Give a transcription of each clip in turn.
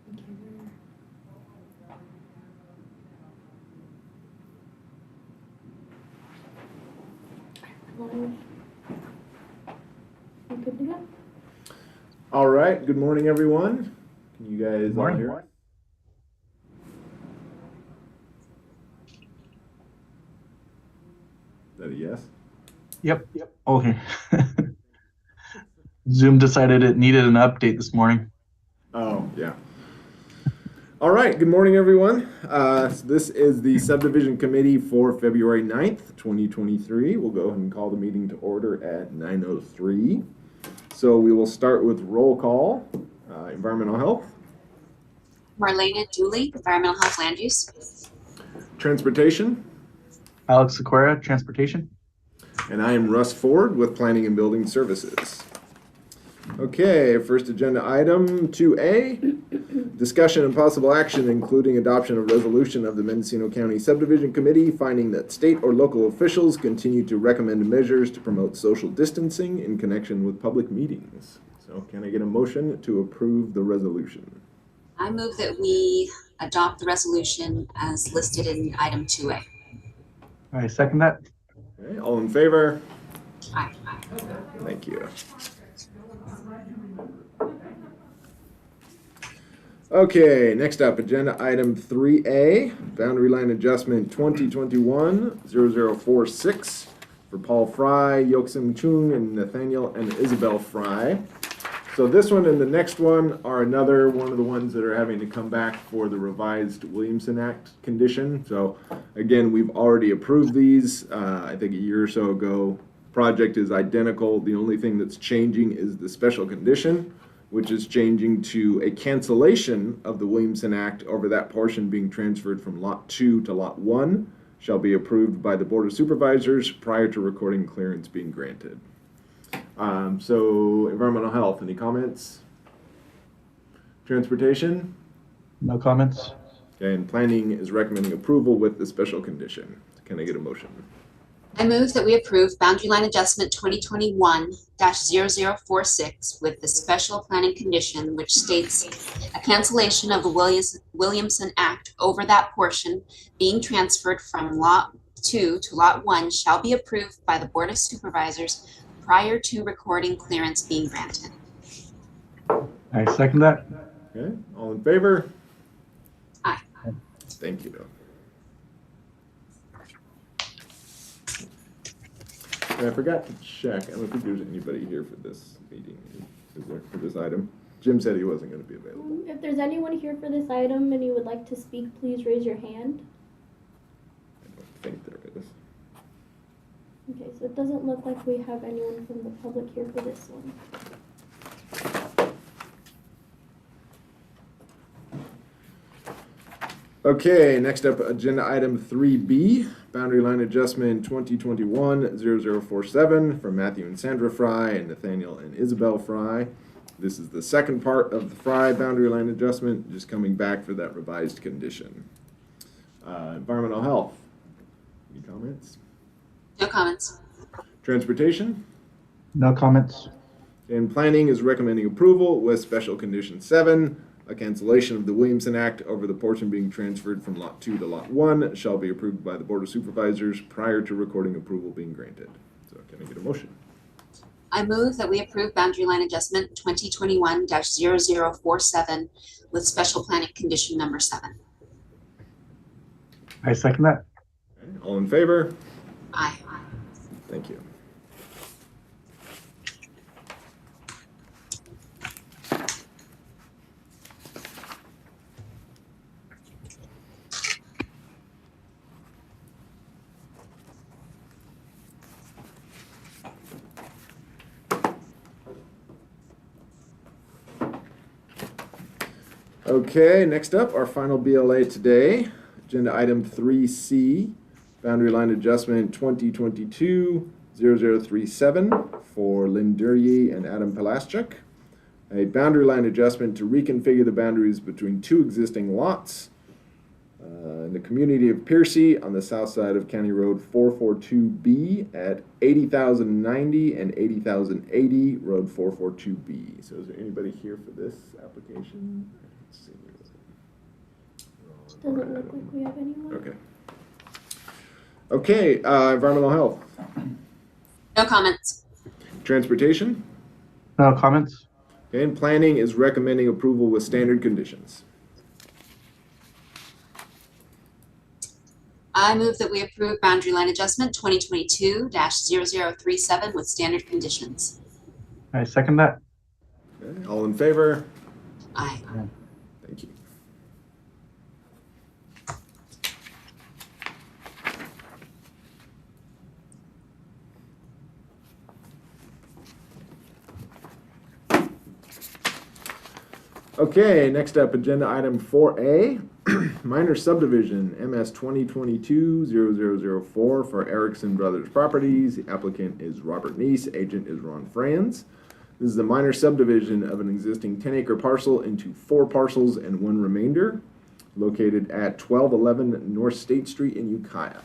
Good to go. All right. Good morning, everyone. Can you guys all hear us? Is that a yes? Yep. Okay. Zoom decided it needed an update this morning. Oh, yeah. All right. Good morning, everyone. So this is the Subdivision Committee for February 9th, 2023. We'll go ahead and call the meeting to order at 9:03. So we will start with roll call. Environmental health. Marlena Dooley, Environmental Health Land Use. Transportation. Alex Sequeira, Transportation. And I am Russ Ford with Planning and Building Services. Okay, first agenda item 2A, discussion and possible action including adoption of resolution of the Mendocino County Subdivision Committee finding that state or local officials continue to recommend measures to promote social distancing in connection with public meetings. So can I get a motion to approve the resolution? I move that we adopt the resolution as listed in item 2A. I second that. Okay, all in favor? Aye. Thank you. Okay, next up, agenda item 3A, boundary line adjustment 2021-0046 for Paul Fry, Yoksum Chung, and Nathaniel and Isabel Fry. So this one and the next one are another one of the ones that are having to come back for the revised Williamson Act condition. So again, we've already approved these, I think a year or so ago. Project is identical. The only thing that's changing is the special condition, which is changing to a cancellation of the Williamson Act over that portion being transferred from Lot 2 to Lot 1 shall be approved by the Board of Supervisors prior to recording clearance being granted. So environmental health, any comments? Transportation? No comments. Okay, and planning is recommending approval with the special condition. Can I get a motion? I move that we approve boundary line adjustment 2021-0046 with the special planning condition which states a cancellation of the Williamson Act over that portion being transferred from Lot 2 to Lot 1 shall be approved by the Board of Supervisors prior to recording clearance being granted. I second that. Okay, all in favor? Aye. Thank you. And I forgot to check. I don't think there's anybody here for this meeting. Is there for this item? Jim said he wasn't going to be available. If there's anyone here for this item and you would like to speak, please raise your hand. I don't think there is. Okay, so it doesn't look like we have anyone from the public here for this one. Okay, next up, agenda item 3B, boundary line adjustment 2021-0047 from Matthew and Sandra Fry and Nathaniel and Isabel Fry. This is the second part of the Fry boundary line adjustment, just coming back for that revised condition. Environmental health, any comments? No comments. Transportation? No comments. And planning is recommending approval with special condition 7. A cancellation of the Williamson Act over the portion being transferred from Lot 2 to Lot 1 shall be approved by the Board of Supervisors prior to recording approval being granted. So can I get a motion? I move that we approve boundary line adjustment 2021-0047 with special planning condition number 7. I second that. Okay, all in favor? Aye. Thank you. Okay, next up, our final BLA today, agenda item 3C, boundary line adjustment 2022-0037 for Lynn Duryea and Adam Palaschuk. A boundary line adjustment to reconfigure the boundaries between two existing lots in the community of Piercy on the south side of County Road 442B at 80,090 and 80,080 Road 442B. So is there anybody here for this application? Let's see. Doesn't look like we have anyone. Okay. Okay, environmental health. No comments. Transportation. No comments. Okay, and planning is recommending approval with standard conditions. I move that we approve boundary line adjustment 2022-0037 with standard conditions. I second that. Okay, all in favor? Aye. Thank you. Okay, next up, agenda item 4A, minor subdivision, MS 2022-0004 for Erickson Brothers Properties. The applicant is Robert Neese, agent is Ron Franz. This is a minor subdivision of an existing 10-acre parcel into 4 parcels and 1 remainder, located at 1211 North State Street in Ukiah.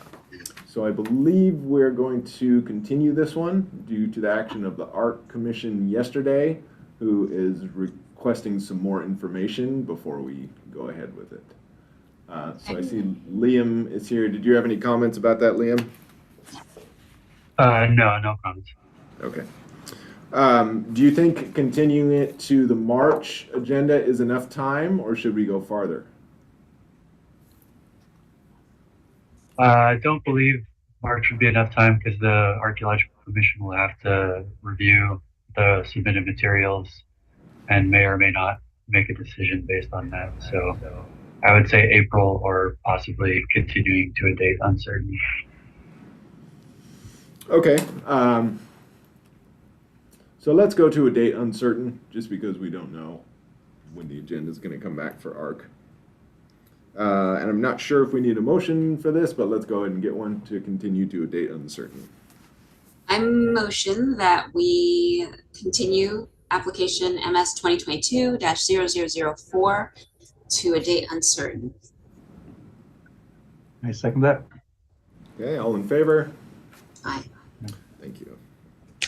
So I believe we're going to continue this one due to the action of the Art Commission yesterday, who is requesting some more information before we go ahead with it. So I see Liam is here. Did you have any comments about that, Liam? No comments. Okay. Do you think continuing it to the March agenda is enough time, or should we go farther? I don't believe March would be enough time because the Archaeological Commission will have to review the submitted materials and may or may not make a decision based on that. So I would say April or possibly continuing to a date uncertain. Okay. So let's go to a date uncertain, just because we don't know when the agenda is going to come back for ARC. And I'm not sure if we need a motion for this, but let's go ahead and get one to continue to a date uncertain. I motion that we continue application MS 2022-0004 to a date uncertain. I second that. Okay, all in favor? Aye. Thank you. I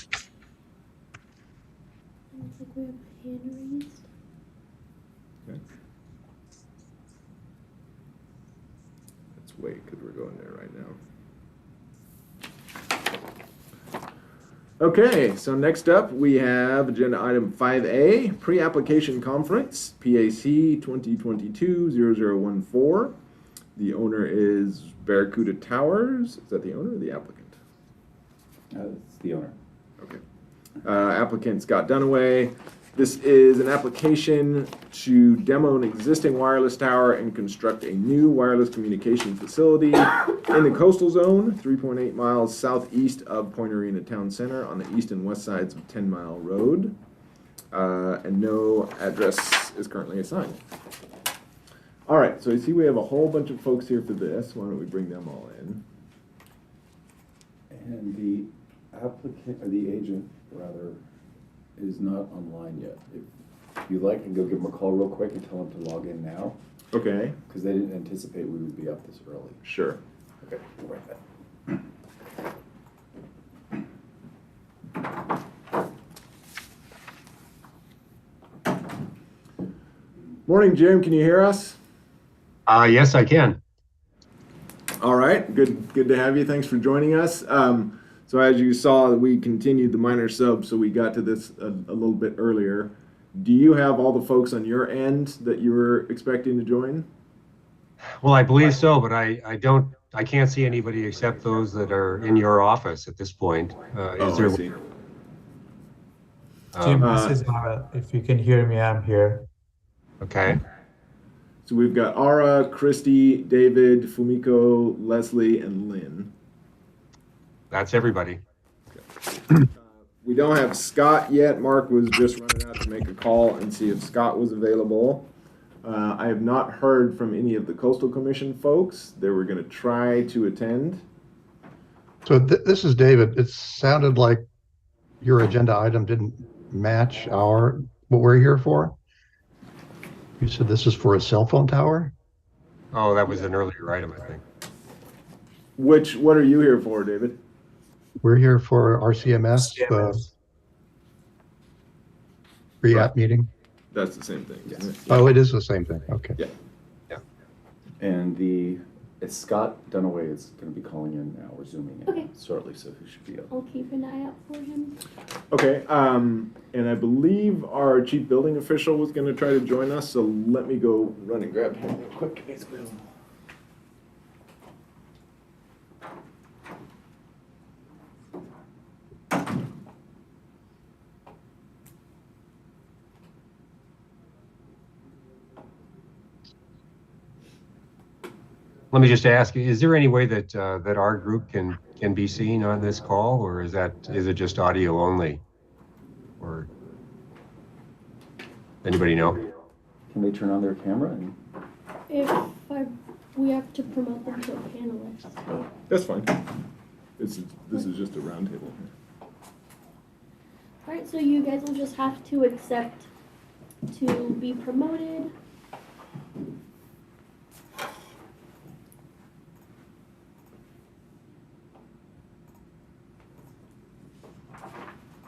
don't think we have a hand raised. Okay. Let's wait, because we're going there right now. Okay, so next up we have agenda item 5A, pre-application conference, PAC 2022-0014. The owner is Barracuda Towers. Is that the owner or the applicant? It's the owner. Okay. Applicant Scott Dunaway. This is an application to demo an existing wireless tower and construct a new wireless communication facility in the coastal zone, 3.8 miles southeast of Point Arena Town Center on the east and west sides of 10 Mile Road. And no address is currently assigned. All right, so you see we have a whole bunch of folks here for this. Why don't we bring them all in? And the applicant, or the agent, rather, is not online yet. If you'd like, I can go give them a call real quick and tell them to log in now, Okay, because they didn't anticipate we would be up this early. sure. Okay, we'll write that. Morning, Jim. Can you hear us? Yes, I can. All right, good to have you. Thanks for joining us. So as you saw, we continued the minor sub, so we got to this a little bit earlier. Do you have all the folks on your end that you were expecting to join? Well, I believe so, but I can't see anybody except those that are in your office at this point. Is there? I see. Jim, this is Ara. If you can hear me, I'm here. Okay. So we've got Ara, Christy, David, Fumiko, Leslie, and Lynn. That's everybody. We don't have Scott yet. Mark was just running out to make a call and see if Scott was available. I have not heard from any of the Coastal Commission folks. They were going to try to attend. So this is David. It sounded like your agenda item didn't match what we're here for. You said this is for a cell phone tower? Oh, that was an earlier item, I think. What are you here for, David? We're here for RCMS, pre-app meeting. That's the same thing, isn't it? Oh, it is the same thing. Okay. Yeah. Yeah. And it's Scott Dunaway is going to be calling in now. We're zooming in Okay. shortly, so he should be up. I'll keep an eye out for him. Okay, and I believe our chief building official was gonna try to join us, so let me go run and grab him real quick. Let me just ask, is there any way that that our group can be seen on this call, or is it just audio only? Or anybody know? Can they turn on their camera? We have to promote them to a panelist. That's fine. This is just a round table here. Alright, so you guys will just have to accept to be promoted.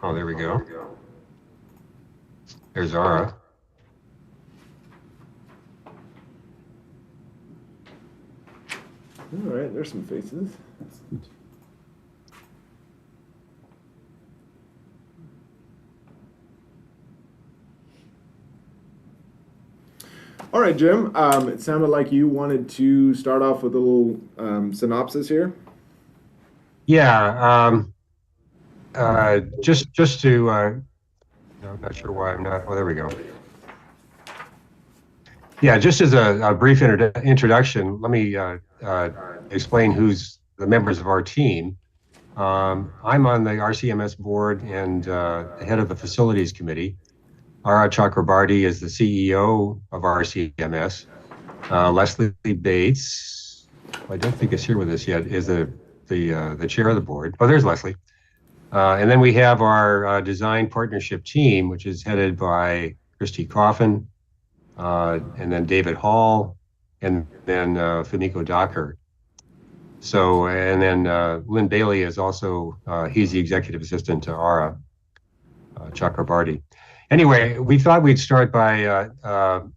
Oh, there we go. There's Ara. All right, there's some faces. All right, Jim, it sounded like you wanted to start off with a little synopsis here. Yeah, just to, no, I'm not sure why I'm not, oh, there we go. Yeah, just as a brief introduction, let me explain who's the members of our team. I'm on the RCMS board and head of the facilities committee. Ara Chakrabarty is the CEO of RCMS. Leslie Bates, I don't think is here with us yet, is the chair of the board. Oh, there's Leslie. And then we have our design partnership team, which is headed by Christy Coffin, and then David Hall, and then Fumiko Docker. So, and then Lynn Bailey is also, he's the executive assistant to Ara Chakrabarty. Anyway, we thought we'd start by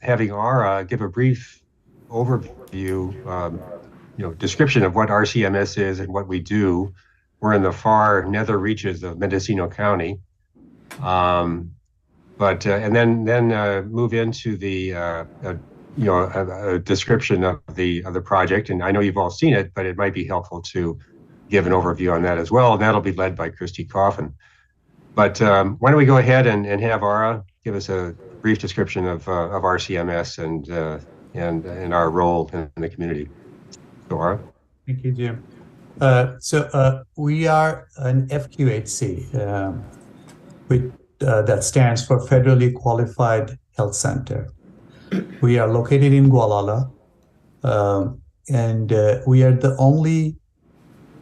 having Ara give a brief overview, description of what RCMS is and what we do. We're in the far nether reaches of Mendocino County, and then move into the a description of the project. And I know you've all seen it, but it might be helpful to give an overview on that as well. And that'll be led by Christy Coffin. But why don't we go ahead and have Ara give us a brief description of RCMS and our role in the community. So Ara. Thank you, Jim. We are an FQHC, that stands for Federally Qualified Health Center. We are located in Gualala, and we are the only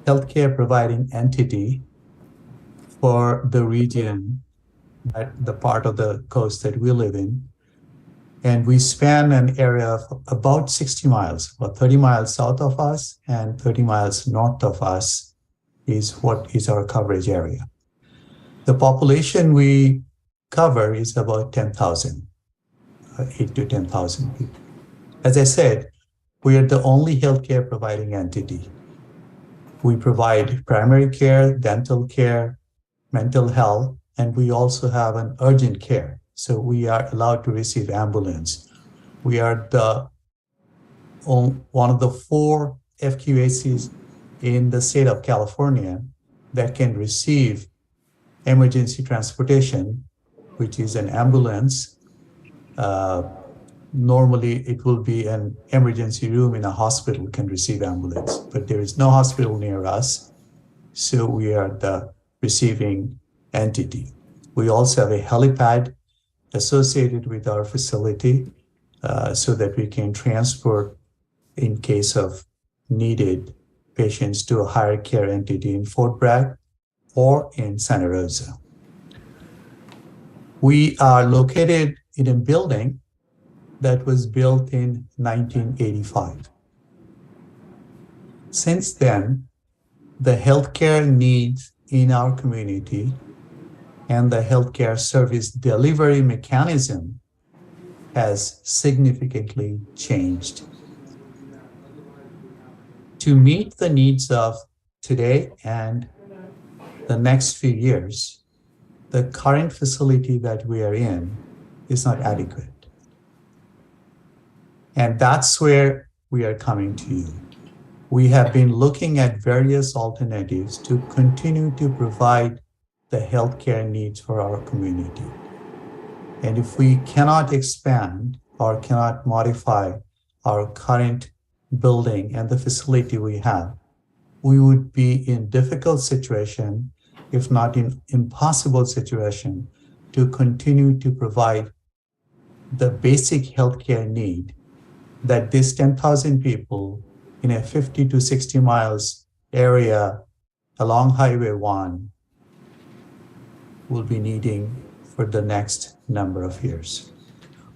healthcare providing entity for the region, the part of the coast that we live in. And we span an area of about 60 miles, about 30 miles south of us and 30 miles north of us is what is our coverage area. The population we cover is about 10,000, 8 to 10,000 people. As I said, we are the only healthcare providing entity. We provide primary care, dental care, mental health, and we also have an urgent care. So we are allowed to receive ambulance. We are one of the 4 FQHCs in the state of California that can receive emergency transportation, which is an ambulance. Normally it will be an emergency room in a hospital can receive ambulance, but there is no hospital near us. So we are the receiving entity. We also have a helipad associated with our facility so that we can transport in case of needed patients to a higher care entity in Fort Bragg or in Santa Rosa. We are located in a building that was built in 1985. Since then, the healthcare needs in our community and the healthcare service delivery mechanism has significantly changed. to meet the needs of today and the next few years, the current facility that we are in is not adequate. And that's where we are coming to you. We have been looking at various alternatives to continue to provide the healthcare needs for our community. And if we cannot expand or cannot modify our current building and the facility we have, we would be in difficult situation, if not in impossible situation, to continue to provide the basic healthcare need that this 10,000 people in a 50 to 60 miles area along Highway 1 will be needing for the next number of years.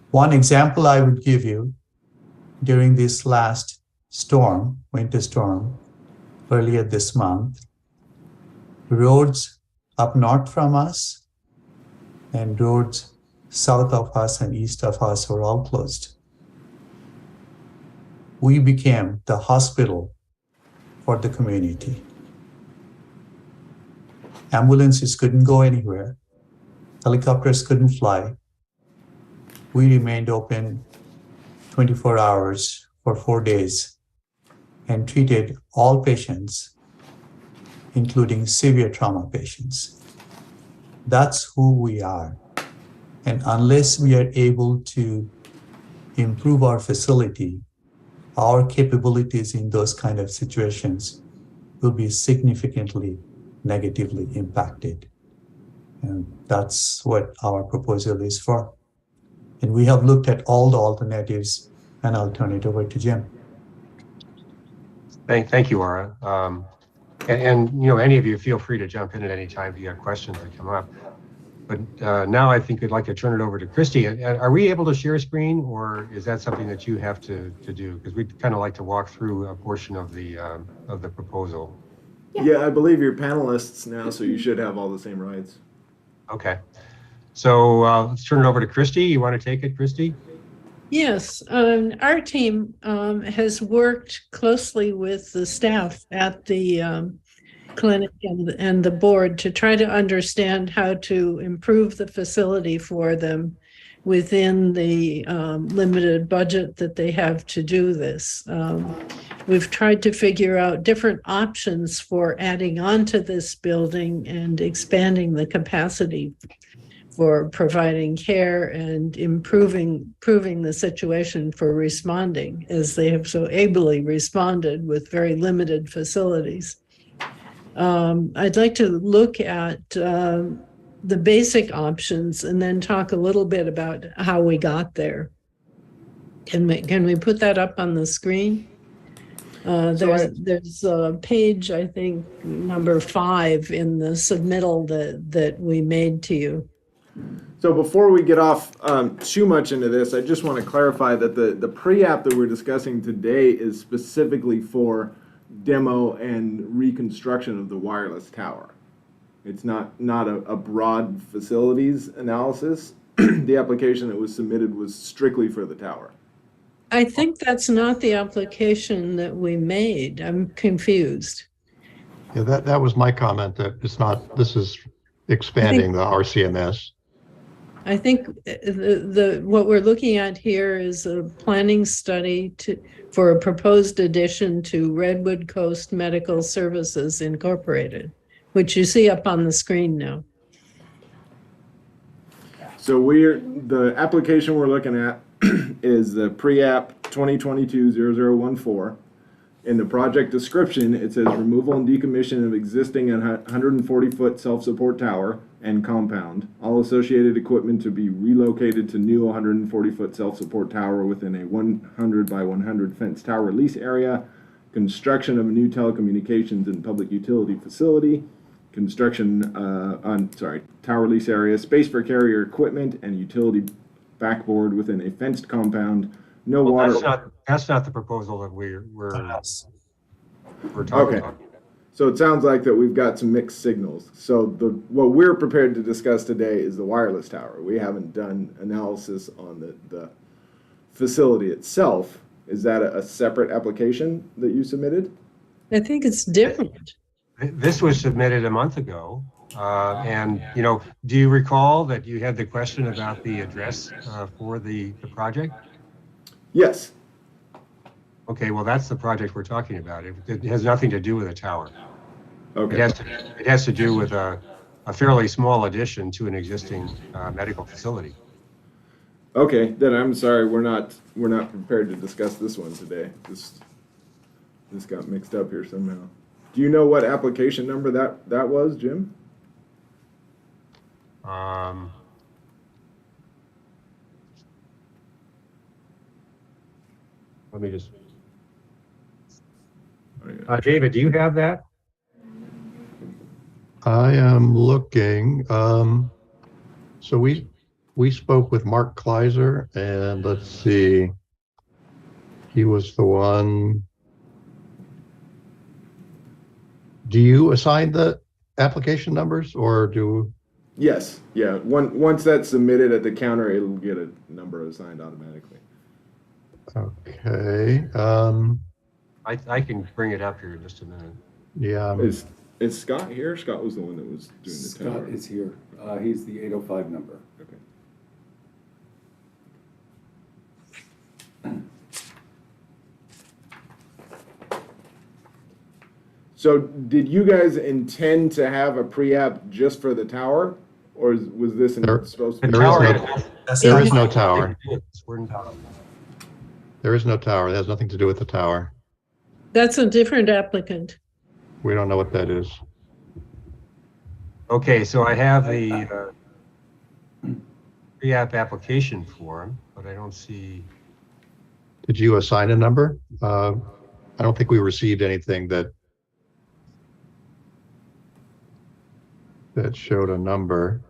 One example I would give you, during this last storm, winter storm, earlier this month, roads up north from us and roads south of us and east of us were all closed. We became the hospital for the community. Ambulances couldn't go anywhere. Helicopters couldn't fly. We remained open 24 hours for 4 days and treated all patients, including severe trauma patients. That's who we are. And unless we are able to improve our facility, our capabilities in those kind of situations will be significantly negatively impacted. And that's what our proposal is for. And we have looked at all the alternatives, and I'll turn it over to Jim. Thank you, Ara. And you know, any of you feel free to jump in at any time if you have questions that come up. But now I think we'd like to turn it over to Christy. Are we able to share a screen, or is that something that you have to do? Because we'd kind of like to walk through a portion of the proposal. Yeah, I believe you're panelists now, so you should have all the same rights. Okay. So let's turn it over to Christy. You want to take it, Christy? Yes, our team has worked closely with the staff at the clinic and the board to try to understand how to improve the facility for them within the limited budget that they have to do this. We've tried to figure out different options for adding on to this building and expanding the capacity for providing care and improving the situation for responding, as they have so ably responded with very limited facilities. I'd like to look at the basic options and then talk a little bit about how we got there. Can we put that up on the screen? There's a page, I think, number 5 in the submittal that we made to you. So before we get off too much into this, I just want to clarify that the pre-app that we're discussing today is specifically for demo and reconstruction of the wireless tower. It's not a broad facilities analysis. The application that was submitted was strictly for the tower. I think that's not the application that we made. I'm confused. Yeah, that was my comment, that it's not, this is expanding the RCMS. I think what we're looking at here is a planning study for a proposed addition to Redwood Coast Medical Services Incorporated, which you see up on the screen now. So the application we're looking at is the pre-app 2022-0014. In the project description, it says removal and decommission of existing 140-foot self-support tower and compound. All associated equipment to be relocated to new 140-foot self-support tower within a 100 by 100 fenced tower lease area. Construction of a new telecommunications and public utility facility. Construction tower lease area. Space for carrier equipment and utility backboard within a fenced compound. No water. That's not the proposal that we're talking about. So it sounds like that we've got some mixed signals. So what we're prepared to discuss today is the wireless tower. We haven't done analysis on the facility itself. Is that a separate application that you submitted? I think it's different. This was submitted a month ago. And, do you recall that you had the question about the address for the project? Yes. Okay, well, that's the project we're talking about. It has nothing to do with a tower. Okay. It has to do with a fairly small addition to an existing medical facility. Okay, then I'm sorry, we're not prepared to discuss this one today. This got mixed up here somehow. Do you know what application number that was, Jim? Let me just. David, do you have that? I am looking. So we spoke with Mark Kleiser, and let's see. He was the one. Do you assign the application numbers, or do? Yes, yeah. Once that's submitted at the counter, it'll get a number assigned automatically. Okay. I can bring it up here in just a minute. Yeah. Is Scott here? Scott was the one that was doing the tower. Scott is here. He's the 805 number. Okay. So did you guys intend to have a pre-app just for the tower? Or was this supposed to be? There is no tower. We're tower. There is no tower. It has nothing to do with the tower. That's a different applicant. We don't know what that is. Okay, so I have the pre-app application form, but I don't see. Did you assign a number? I don't think we received anything that showed a number.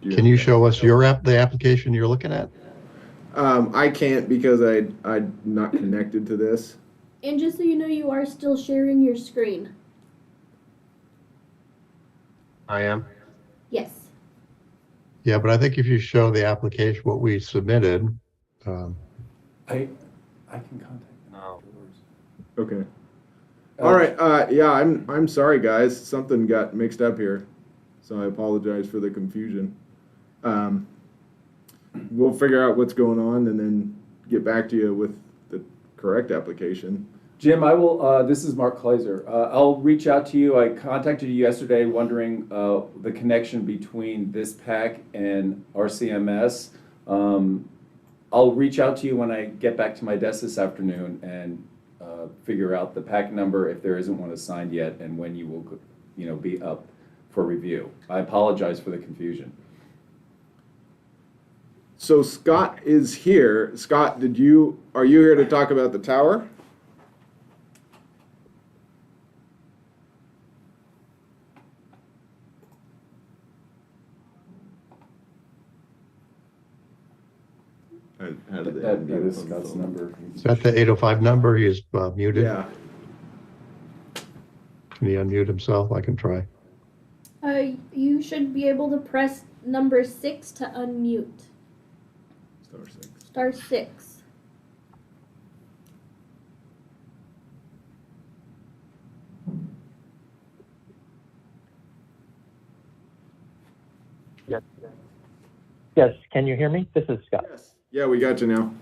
Can you show us the application you're looking at? I can't because I'm not connected to this. And just so you know, you are still sharing your screen. I am. Yes. Yeah, but I think if you show the application, what we submitted. I can contact them afterwards. Okay. All right. Yeah, I'm sorry, guys. Something got mixed up here, so I apologize for the confusion. We'll figure out what's going on and then get back to you with the correct application. Jim, I will. This is Mark Kleiser. I'll reach out to you. I contacted you yesterday, wondering the connection between this pack and RCMS. I'll reach out to you when I get back to my desk this afternoon and figure out the pack number if there isn't one assigned yet, and when you will, be up for review. I apologize for the confusion. So Scott is here. Scott, are you here to talk about the tower? How did That is Scott's number. Is that the 805 number? He is muted. Yeah. Can he unmute himself? I can try. You should be able to press number 6 to unmute. Star 6. Star 6. Yes. Yes. Can you hear me? This is Scott. Yes. Yeah, we got you now.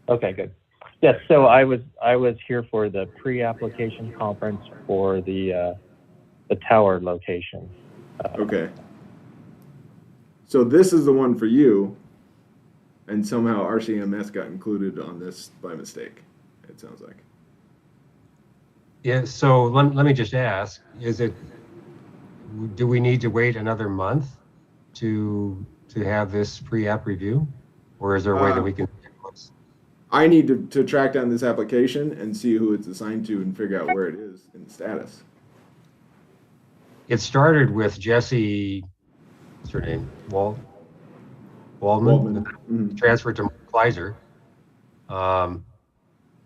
Okay, good. Yes. So I was here for the pre-application conference for the tower location. Okay. So this is the one for you, and somehow RCMS got included on this by mistake, it sounds like. Yeah, so let me just ask, do we need to wait another month to have this pre-app review? Or is there a way that we can? I need to track down this application and see who it's assigned to and figure out where it is in status. It started with Jesse, what's her name? Waldman. Mm-hmm. Transferred to Kleiser.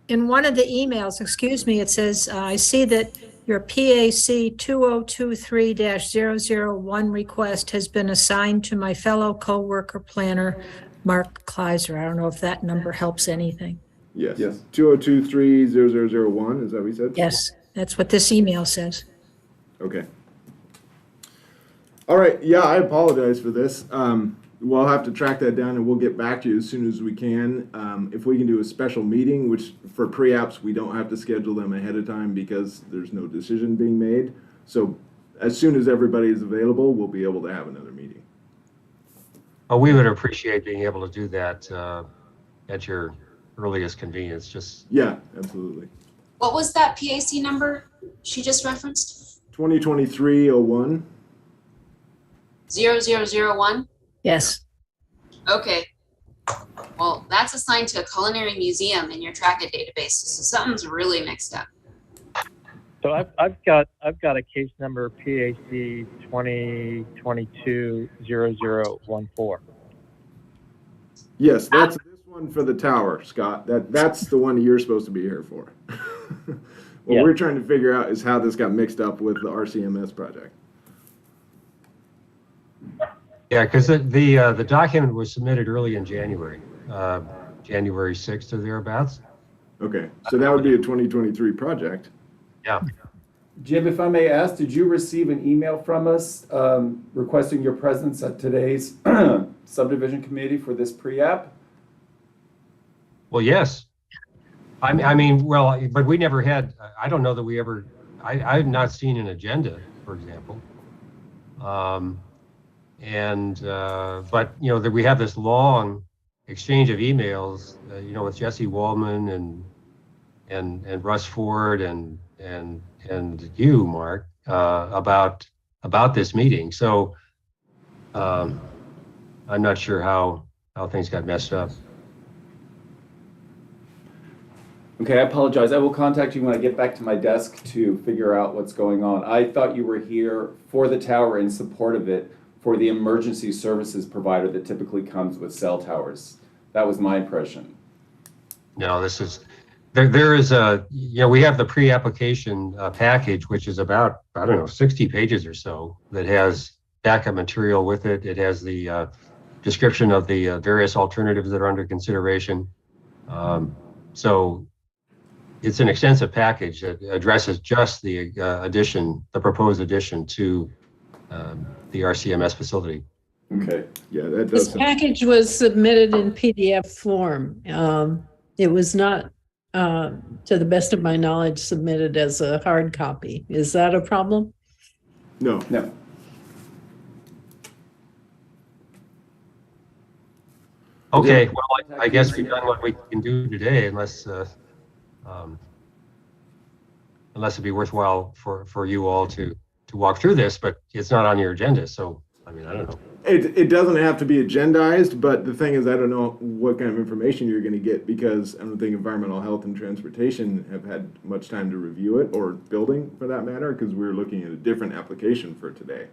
In one of the emails, excuse me, it says, I see that your PAC 2023-001 request has been assigned to my fellow coworker planner, Mark Kleiser. I don't know if that number helps anything. Yes. Yes. 202-30001, is that what we said? Yes, that's what this email says. Okay. All right, yeah, I apologize for this. We'll have to track that down and we'll get back to you as soon as we can. If we can do a special meeting, which for pre-apps, we don't have to schedule them ahead of time because there's no decision being made. So as soon as everybody is available, we'll be able to have another meeting. Oh, we would appreciate being able to do that at your earliest convenience. Just Yeah, absolutely. What was that PAC number she just referenced? 2023-01. 0001? Yes. Okay. Well, that's assigned to a culinary museum in your Trackit database, so something's really mixed up. So I've got a case number PAC 2022-0014. Yes, that's this one for the tower, Scott. That's the one you're supposed to be here for. What Yeah. we're trying to figure out is how this got mixed up with the RCMS project. yeah, because the document was submitted early in January, January 6th or thereabouts. Okay, so that would be a 2023 project. Yeah. Jim, if I may ask, did you receive an email from us requesting your presence at today's subdivision committee for this pre-app? Well, yes. I mean, well, but we never had. I don't know that we ever. I've not seen an agenda, for example. But you know that we have this long exchange of emails, you know, with Jesse Wallman and Russ Ford and you, Mark, about this meeting. So I'm not sure how things got messed up. Okay, I apologize. I will contact you when I get back to my desk to figure out what's going on. I thought you were here for the tower in support of it for the emergency services provider that typically comes with cell towers. That was my impression. No, this is, there is a, you know, we have the pre-application package, which is about, I don't know, 60 pages or so, that has backup material with it. It has the description of the various alternatives that are under consideration. So it's an extensive package that addresses just the proposed addition to the RCMS facility. Okay. Yeah, that This does. package was submitted in PDF form. It was not, to the best of my knowledge, submitted as a hard copy. Is that a problem? No. No. Okay, well, I guess we've done what we can do today, unless it'd be worthwhile for you all to walk through this, but it's not on your agenda, so I mean, I don't know. It doesn't have to be agendized, but the thing is, I don't know what kind of information you're going to get because I don't think environmental health and transportation have had much time to review it, or building for that matter, because we're looking at a different application for today.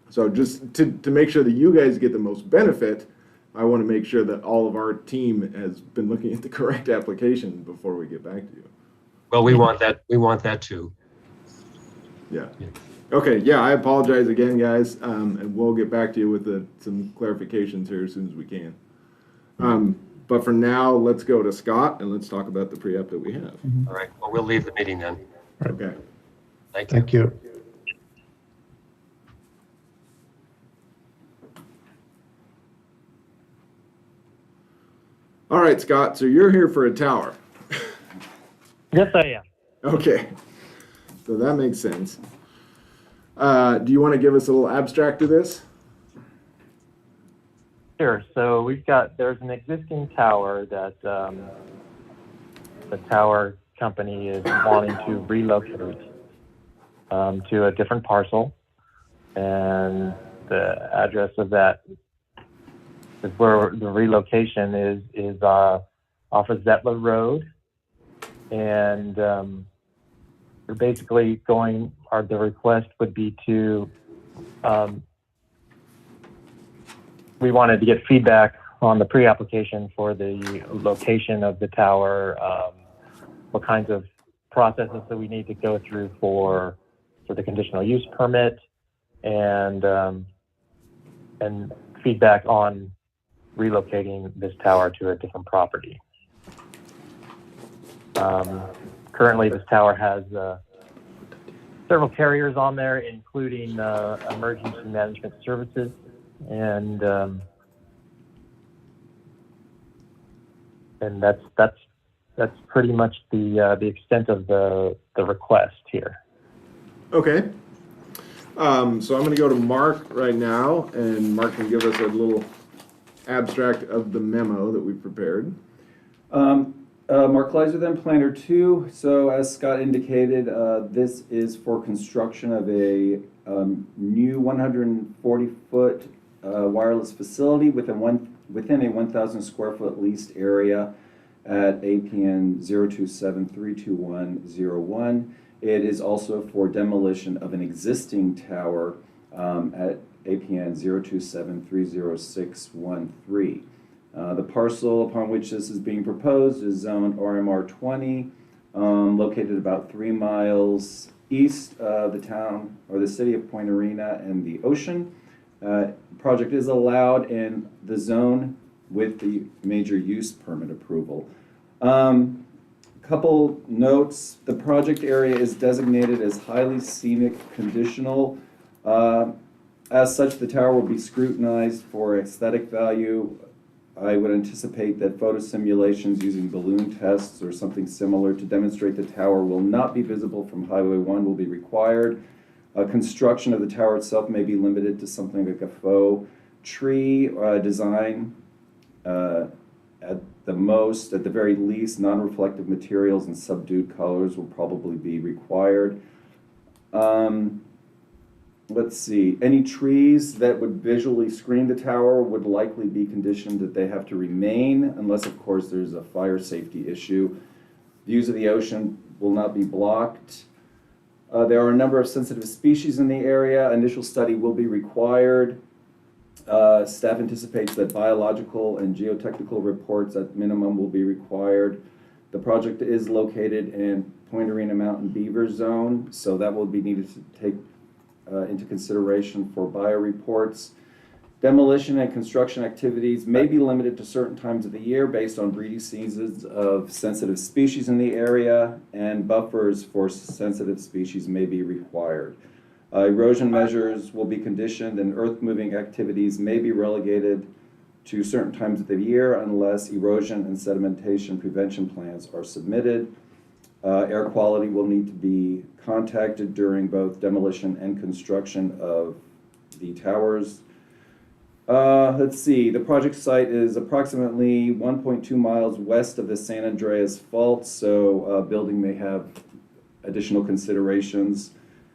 So just to make sure that you guys get the most benefit, I want to make sure that all of our team has been looking at the correct application before we get back to you. Well, we want that too. Yeah. Okay, yeah, I apologize again, guys, and we'll get back to you with some clarifications here as soon as we can. But for now, let's go to Scott and let's talk about the pre-app that we have. All right, well, we'll leave the meeting then. Okay. Thank you. Thank you. All right, Scott, so you're here for a tower. Yes, I am. Okay, so that makes sense. Do you want to give us a little abstract of this? Sure. So there's an existing tower that the tower company is wanting to relocate to a different parcel. And the address of that is where the relocation is off of Zettler Road. And we're basically the request would be to, we wanted to get feedback on the pre-application for the location of the tower, what kinds of processes that we need to go through for the conditional use permit, and feedback on relocating this tower to a different property. Currently, this tower has several carriers on there, including emergency management services, and that's pretty much the extent of the request here. Okay. So I'm going to go to Mark right now, and Mark can give us a little abstract of the memo that we prepared. Mark Kleiser, then Planner 2. So as Scott indicated, this is for construction of a new 140-foot wireless facility within a 1,000 square foot leased area at APN 027-32101. It is also for demolition of an existing tower at APN 027-30613. The parcel upon which this is being proposed is zoned RMR 20, located about 3 miles east of the town or the city of Point Arena and the ocean. Project is allowed in the zone with the major use permit approval. Couple notes: the project area is designated as highly scenic conditional. As such, the tower will be scrutinized for aesthetic value. I would anticipate that photo simulations using balloon tests or something similar to demonstrate the tower will not be visible from Highway 1 will be required. Construction of the tower itself may be limited to something like a faux tree design. At the very least, non-reflective materials and subdued colors will probably be required. Let's see, any trees that would visually screen the tower would likely be conditioned that they have to remain, unless of course there's a fire safety issue. Views of the ocean will not be blocked. There are a number of sensitive species in the area. Initial study will be required. Staff anticipates that biological and geotechnical reports at minimum will be required. The project is located in Point Arena Mountain Beaver Zone, so that will be needed to take into consideration for bio reports. Demolition and construction activities may be limited to certain times of the year based on breeding seasons of sensitive species in the area, and buffers for sensitive species may be required. Erosion measures will be conditioned, and earth-moving activities may be relegated to certain times of the year unless erosion and sedimentation prevention plans are submitted. Air quality will need to be contacted during both demolition and construction of the towers. Let's see, the project site is approximately 1.2 miles west of the San Andreas Fault, so building may have additional considerations.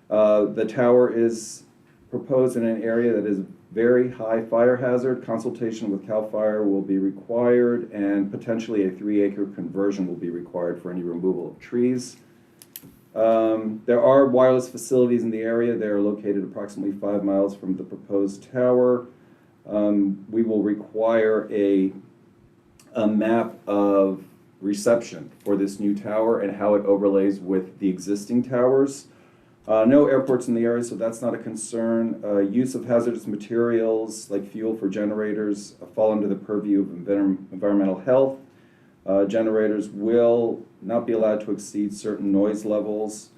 The tower is proposed in an area that is very high fire hazard. Consultation with CAL FIRE will be required, and potentially a 3-acre conversion will be required for any removal of trees. There are wireless facilities in the area. They are located approximately 5 miles from the proposed tower. We will require a map of reception for this new tower and how it overlays with the existing towers. No airports in the area, so that's not a concern. Use of hazardous materials like fuel for generators fall under the purview of environmental health. Generators will not be allowed to exceed certain noise levels.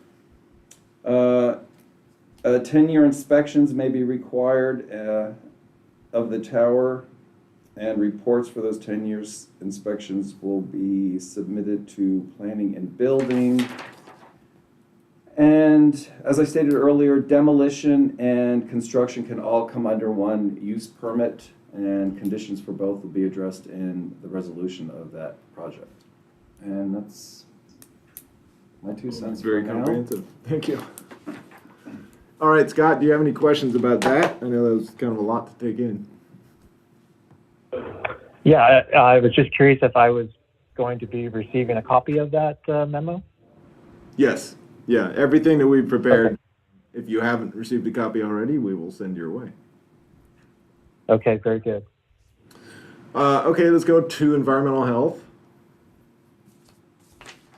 10-year inspections may be required of the tower, and reports for those 10 years inspections will be submitted to Planning and Building. And as I stated earlier, demolition and construction can all come under one use permit, and conditions for both will be addressed in the resolution of that project. And that's my 2 cents. Very comprehensive. Thank you. All right, Scott, do you have any questions about that? I know that was kind of a lot to take in. Yeah, I was just curious if I was going to be receiving a copy of that memo. Yes. Yeah, everything that we've prepared, if you haven't received a copy already, we will send your way. Okay, very good. Okay, let's go to environmental health.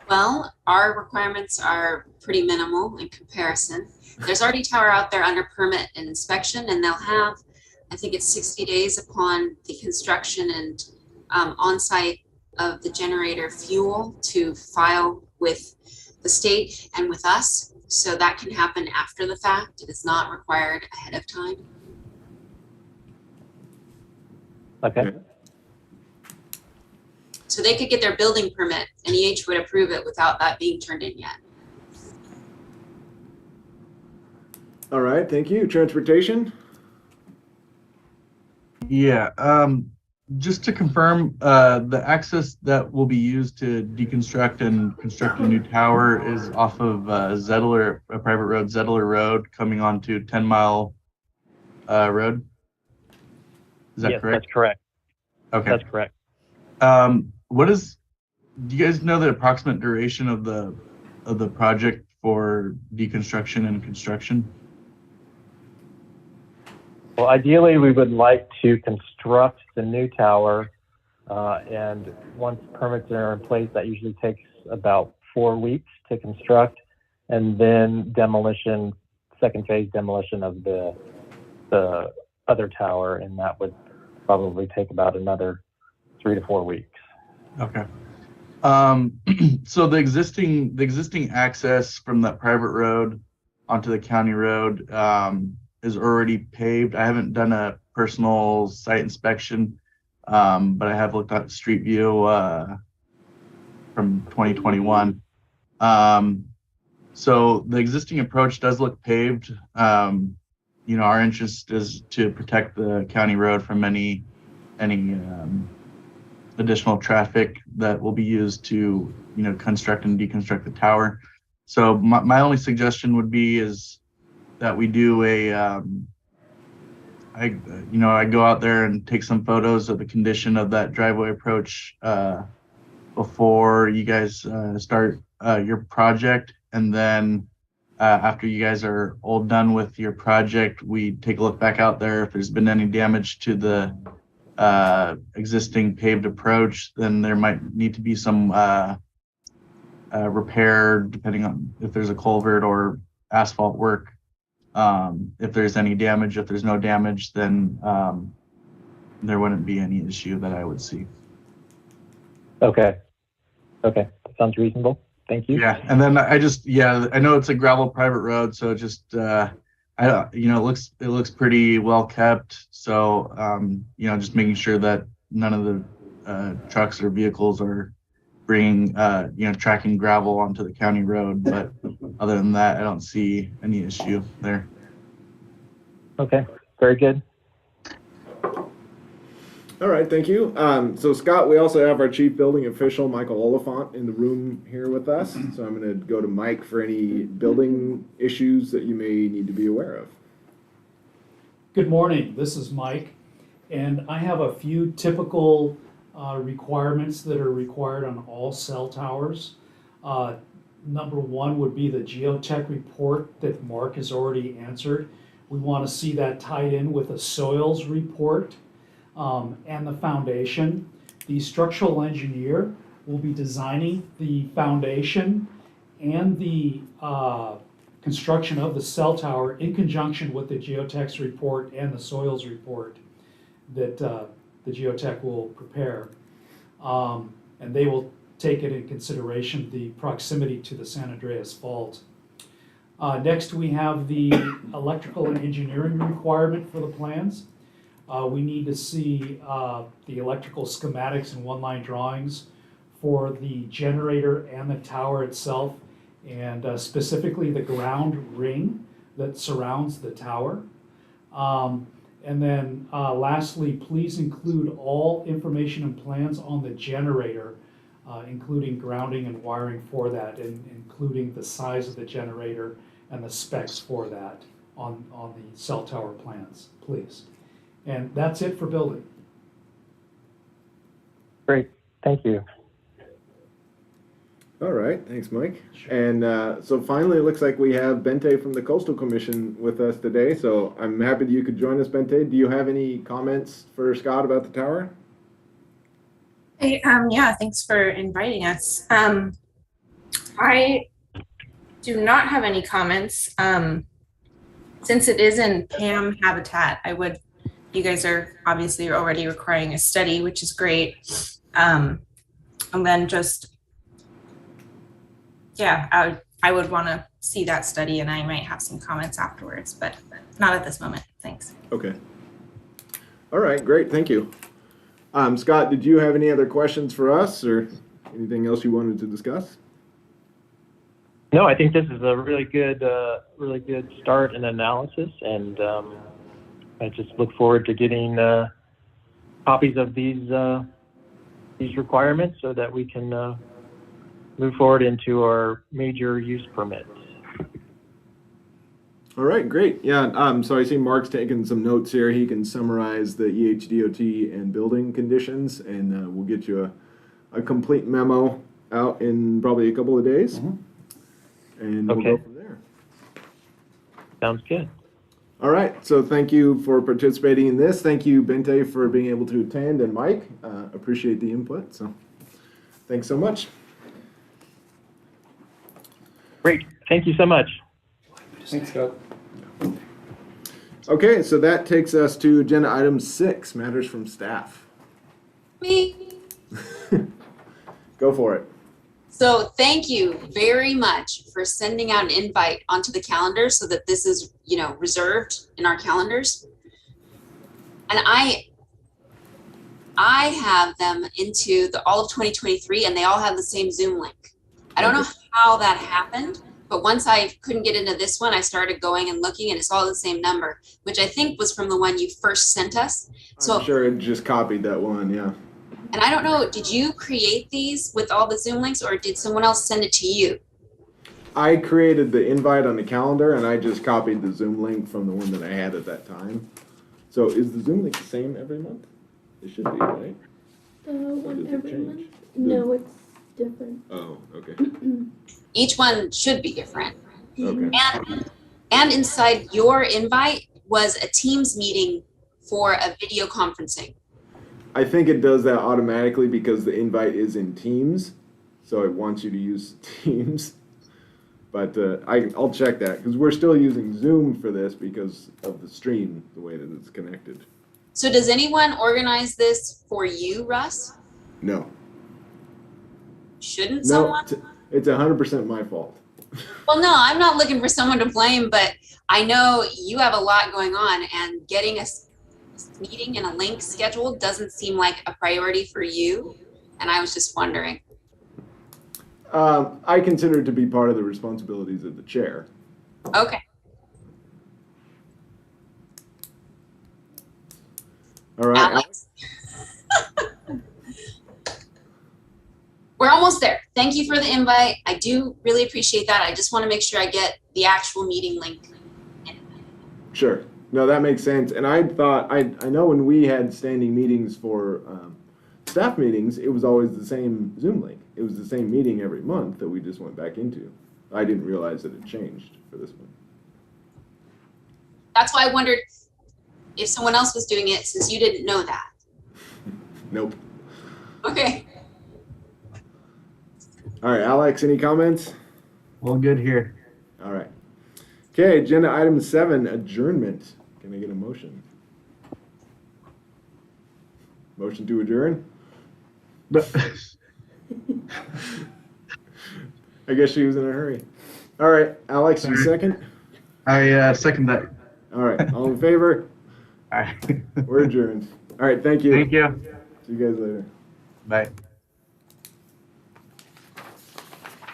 Well, our requirements are pretty minimal in comparison. There's already a tower out there under permit and inspection, and they'll have I think it's 60 days upon the construction and on-site of the generator fuel to file with the state and with us. So that can happen after the fact. It is not required ahead of time. Okay. So they could get their building permit and EH would approve it without that being turned in yet. All right, thank you. Transportation? Yeah, just to confirm, the access that will be used to deconstruct and construct a new tower is off of Zettler, a private road, Zettler Road, coming onto 10 Mile Road. Is that Yes, correct? that's correct. Okay. That's correct. Do you guys know the approximate duration of the project for deconstruction and construction? Well, ideally, we would like to construct the new tower, and once permits are in place, that usually takes about 4 weeks to construct, and then demolition, second phase demolition of the other tower, and that would probably take about another 3 to 4 weeks. Okay. So the existing access from that private road onto the county road is already paved. I haven't done a personal site inspection, but I have looked at Street View from 2021. So the existing approach does look paved. Our interest is to protect the county road from any additional traffic that will be used to construct and deconstruct the tower. So my only suggestion would be is that we do I go out there and take some photos of the condition of that driveway approach before you guys start your project, and then after you guys are all done with your project, we take a look back out there. If there's been any damage to the existing paved approach, then there might need to be some repair depending on if there's a culvert or asphalt work. If there's any damage, if there's no damage, then there wouldn't be any issue that I would see. Okay. That sounds reasonable. Thank you. Yeah, and then I know it's a gravel private road, so just it looks pretty well kept. So just making sure that none of the trucks or vehicles are bringing tracking gravel onto the county road. But other than that, I don't see any issue there. Okay, very good. All right, thank you. So Scott, we also have our chief building official, Michael Oliphant, in the room here with us. So I'm going to go to Mike for any building issues that you may need to be aware of. Good morning, this is Mike, and I have a few typical requirements that are required on all cell towers. Number one would be the geotech report that Mark has already answered. We want to see that tied in with a soils report and the foundation. The structural engineer will be designing the foundation and the construction of the cell tower in conjunction with the geotech's report and the soils report that the geotech will prepare. And they will take it in consideration the proximity to the San Andreas Fault. Next, we have the electrical and engineering requirement for the plans. We need to see the electrical schematics and one-line drawings for the generator and the tower itself, and specifically the ground ring that surrounds the tower. And then lastly, please include all information and plans on the generator, including grounding and wiring for that, and including the size of the generator and the specs for that on the cell tower plans, please. And that's it for building. Great, thank you. All right, thanks, Mike. And so finally, it looks like we have Bente from the Coastal Commission with us today. So I'm happy that you could join us, Bente. Do you have any comments for Scott about the tower? Hey, yeah, thanks for inviting us. I do not have any comments. Since it is in PAM habitat, I would you guys are obviously already requiring a study, which is great. And then just, yeah, I would want to see that study, and I might have some comments afterwards, but not at this moment. Thanks. Okay. All right, great, thank you. Scott, did you have any other questions for us or anything else you wanted to discuss? No, I think this is a really good start and analysis, and I just look forward to getting copies of these requirements so that we can move forward into our major use permits. All right, great. Yeah, so I see Mark's taking some notes here. He can summarize the EHDOT and building conditions, and we'll get you a complete memo out in probably a couple of days. And we'll go from there. Sounds good. All right, so thank you for participating in this. Thank you, Bente, for being able to attend, and Mike. Appreciate the input, so thanks so much. Great, thank you so much. Thanks, Scott. Okay, so that takes us to agenda item 6, matters from staff. Me. Go for it. So thank you very much for sending out an invite onto the calendar so that this is, reserved in our calendars. And I have them into all of 2023, and they all have the same Zoom link. I don't know how that happened, but once I couldn't get into this one, I started going and looking, and it's all the same number, which I think was from the one you first sent us. So I'm sure it just copied that one, yeah. And I don't know, did you create these with all the Zoom links, or did someone else send it to you? I created the invite on the calendar, and I just copied the Zoom link from the one that I had at that time. So is the Zoom link the same every month? It should be, right? The one Does it every change? month? No, it's different. Oh, okay. Each one should be different. Okay. And inside your invite was a Teams meeting for a video conferencing. I think it does that automatically because the invite is in Teams, so it wants you to use Teams. But I'll check that because we're still using Zoom for this because of the stream, the way that it's connected. So does anyone organize this for you, Russ? No. Shouldn't No, someone? it's 100% my fault. Well, no, I'm not looking for someone to blame, but I know you have a lot going on, and getting a meeting and a link scheduled doesn't seem like a priority for you. And I was just wondering. I consider it to be part of the responsibilities of the chair. Okay. All right. Alex. We're almost there. Thank you for the invite. I do really appreciate that. I just want to make sure I get the actual meeting link. Sure. No, that makes sense. And I thought, I know when we had standing meetings for staff meetings, it was always the same Zoom link. It was the same meeting every month that we just went back into. I didn't realize that it changed for this one. That's why I wondered if someone else was doing it, since you didn't know that. Nope. Okay. All right, Alex, any comments? Well, good here. All right. Okay, agenda item 7, adjournment. Can I get a motion? Motion to adjourn? I guess she was in a hurry. All right, Alex, you second? I second that. All right, all in favor? All right. We're adjourned. All right, thank you. Thank you. See you guys later. Bye.